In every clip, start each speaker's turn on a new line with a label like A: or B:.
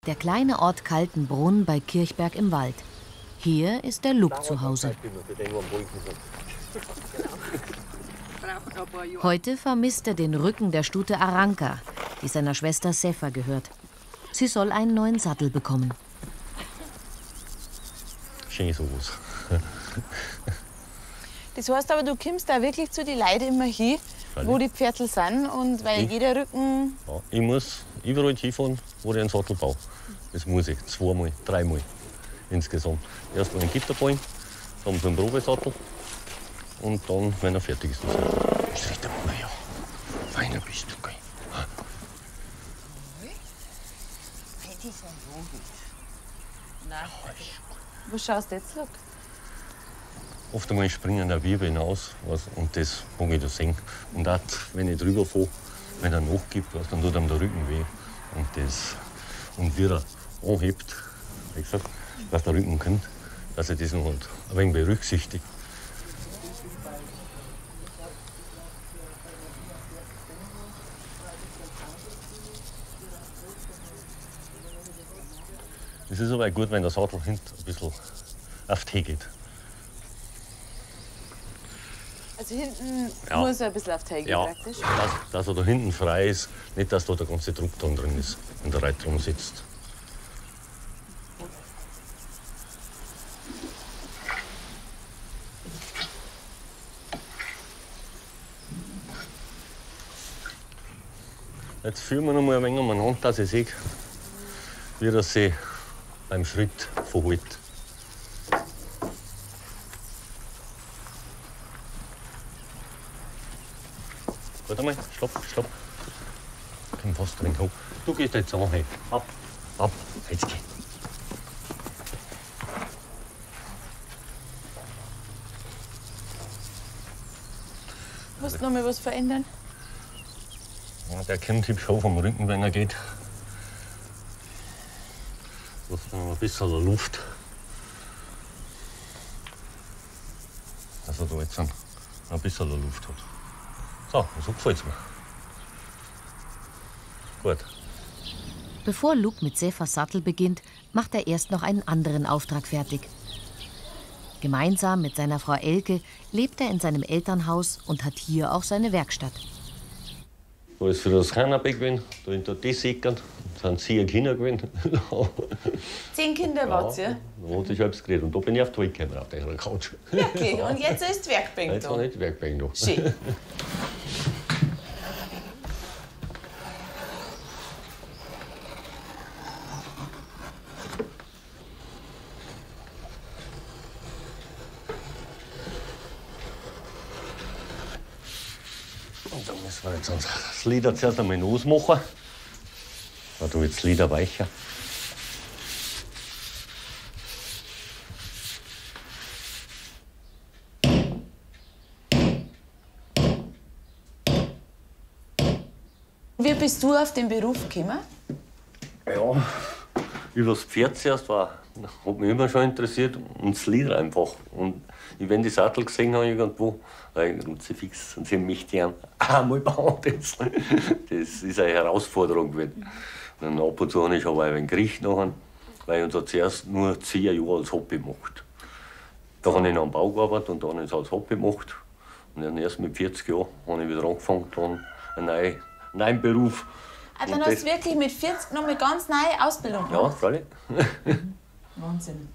A: Der kleine Ort Kaltenbrunn bei Kirchberg im Wald. Hier ist der Luc zu Hause. Heute vermisst er den Rücken der Stute Aranka, die seiner Schwester Sefa gehört. Sie soll einen neuen Sattel bekommen.
B: Schön sowas.
C: Das heißt aber, du kommst da wirklich zu den Leuten immer hin, wo die Pferdl sind, und weil jeder Rücken...
B: Ja, ich muss überall hinfahren, wo ich einen Sattel baue. Das muss ich, 2-mal, 3-mal insgesamt. Erstmal einen Gitterballen, dann so einen Probesattel und dann, wenn er fertig ist, das Sattel. Das riecht einmal, ja. Feiner bist du, gell?
C: Wo schaust du jetzt, Luc?
B: Oft einmal springen der Wirbel hinaus, und das mag ich da sehen. Und auch, wenn ich drüber fahre, wenn er nachgibt, dann tut ihm der Rücken weh. Und wie er anhebt, wie gesagt, dass der Rücken kommt, dass er das noch ein wenig berücksichtigt. Es ist aber gut, wenn der Sattel hinten ein bisschen auf die Tee geht.
C: Also hinten muss er ein bisschen auf die Tee gehen, praktisch?
B: Dass er da hinten frei ist, nicht, dass da der ganze Druck drin ist, wenn der Reiter drum sitzt. Jetzt führen wir noch mal ein wenig umeinander, dass ich sehe, wie er sich beim Schritt verhält. Warte mal, stopp. Komm fast drin hoch. Du gehst jetzt an, hey. Ab, jetzt geh.
C: Musst du noch mal was verändern?
B: Ja, der kommt hübsch hoch vom Rücken, wenn er geht. Lass noch ein bisschen Luft. Dass er da jetzt ein bisschen Luft hat. So gefällt's mir. Gut.
A: Bevor Luc mit Sefas Sattel beginnt, macht er erst noch einen anderen Auftrag fertig. Gemeinsam mit seiner Frau Elke lebt er in seinem Elternhaus und hat hier auch seine Werkstatt.
B: Da ist für das Kanapee gewesen, da in der Desseckern, sind 10 Kinder gewesen.
C: 10 Kinder wart ihr?
B: Da hat sich selbst geredet. Und da bin ich auf die Welt gekommen, auf der Couch.
C: Wirklich? Und jetzt ist das Werkbank da?
B: Jetzt habe ich das Werkbank da.
C: Schön.
B: Und dann müssen wir jetzt das Leder zuerst einmal ausmachen. Da wird das Leder weicher.
C: Wie bist du auf den Beruf gekommen?
B: Ja, über das Pferd zuerst hat mich immer schon interessiert. Und das Leder einfach. Und wenn die Sattel gesehen habe irgendwo, Kruzifix, und sie mich gern einmal bauen. Das ist eine Herausforderung gewesen. Und dann ab und zu habe ich aber ein wenig Gericht nachher, weil ich uns zuerst nur 10 Jahre als Hobby gemacht. Da habe ich noch am Bau gearbeitet und dann habe ich es als Hobby gemacht. Und dann erst mit 40 Jahren habe ich wieder angefangen, dann einen neuen Beruf.
C: Ah, dann hast du wirklich mit 40 noch eine ganz neue Ausbildung gemacht?
B: Ja, freilich.
C: Wahnsinn.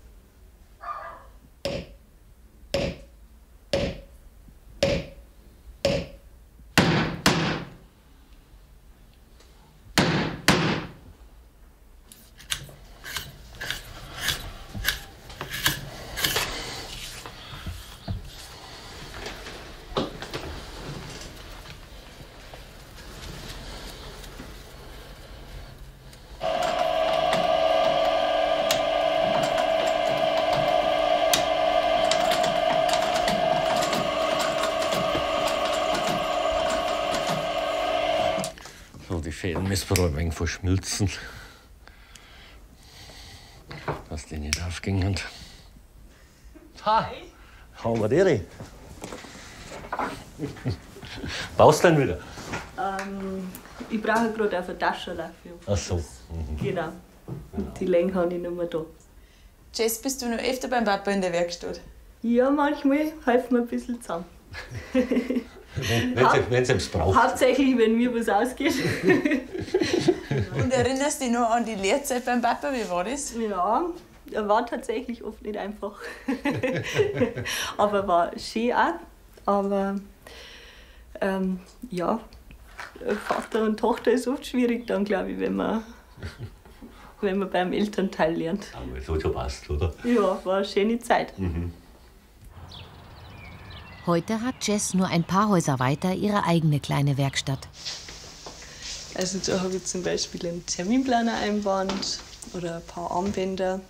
B: Die Fäden müssen wir ein wenig verschmilzen, dass die nicht aufgingen. Ha! Haben wir die? Baust du denn wieder?
D: Ich brauche gerade eine Tasche dafür.
B: Ach so.
D: Genau. Und die Länge habe ich nicht mehr da.
C: Jess, bist du noch öfter beim Papa in der Werkstatt?
D: Ja, manchmal helfen wir ein bisschen zusammen.
B: Wenn es braucht.
D: Hauptsächlich, wenn mir was ausgeht.
C: Und erinnerst du dich noch an die Lehrzeit beim Papa? Wie war das?
D: Ja, er war tatsächlich oft nicht einfach. Aber war schön auch. Aber ja, Vater und Tochter ist oft schwierig dann, glaube ich, wenn man beim Elternteil lernt.
B: Aber es hat schon passt, oder?
D: Ja, war eine schöne Zeit.
A: Heute hat Jess nur ein paar Häuser weiter ihre eigene kleine Werkstatt.
D: Also da habe ich zum Beispiel einen Terminplaner eingebaut oder ein paar Armbänder.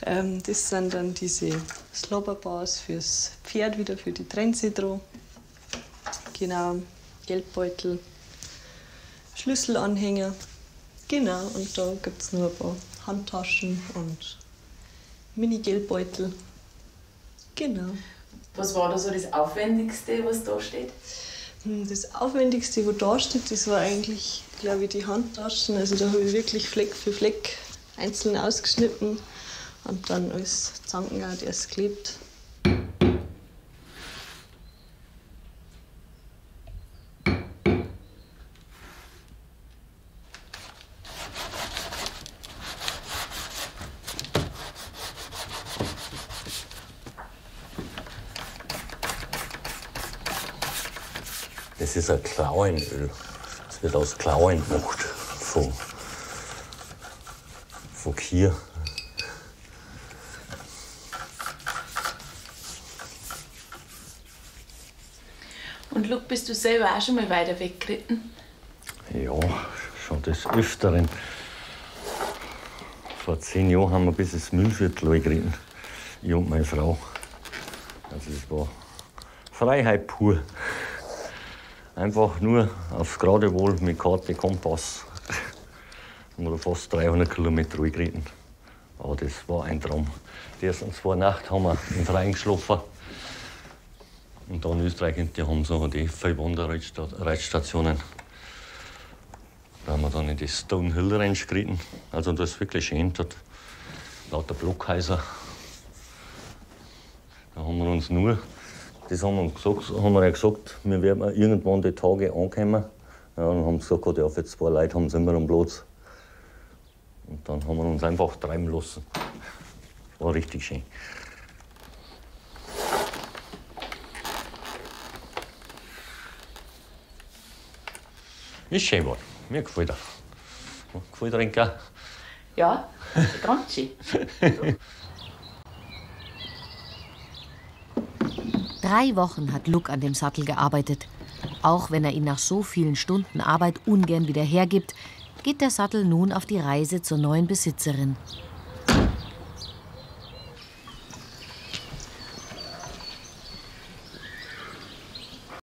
D: Das sind dann diese Slobberbars fürs Pferd, wieder für die Trense dran. Genau, Geldbeutel, Schlüsselanhänger. Genau, und da gibt es noch ein paar Handtaschen und Mini-Geldbeutel. Genau.
C: Was war da so das Aufwendigste, was da steht?
D: Das Aufwendigste, was da steht, das war eigentlich, glaube ich, die Handtaschen. Also da habe ich wirklich Fleck für Fleck einzeln ausgeschnitten und dann alles zusammengehauen, erst geklebt.
B: Das ist ein Klauenöl. Das wird aus Klauen gemacht. Von Kier.
C: Und Luke, bist du selber auch schon mal weiter weggeritten?
B: Ja, schon des Öfteren. Vor 10 Jahren haben wir bis ins Mühlviertel geritten. Ich und meine Frau. Also das war Freiheit pur. Einfach nur aufs Geradewohl mit Karte, Kompass. Wir haben fast 300 Kilometer geritten. Aber das war ein Traum. Die ersten 2 Nächte haben wir im Freien geschlafen. Und da in Österreich die haben so die Wanderreitstationen. Da haben wir dann in die Stonehill Range geritten. Also das ist wirklich schön dort. Lauter Blockhäuser. Da haben wir uns nur, das haben wir ja gesagt, wir werden irgendwann die Tage ankommen. Ja, dann haben sie gesagt, ja, für 2 Leute haben sie immer einen Platz. Und dann haben wir uns einfach treiben lassen. War richtig schön. Ist schön geworden. Mir gefällt er. Gefällt er Ihnen auch?
C: Ja, ganz schön.
A: 3 Wochen hat Luke an dem Sattel gearbeitet. Auch wenn er ihn nach so vielen Stunden Arbeit ungern wieder hergibt, geht der Sattel nun auf die Reise zur neuen Besitzerin.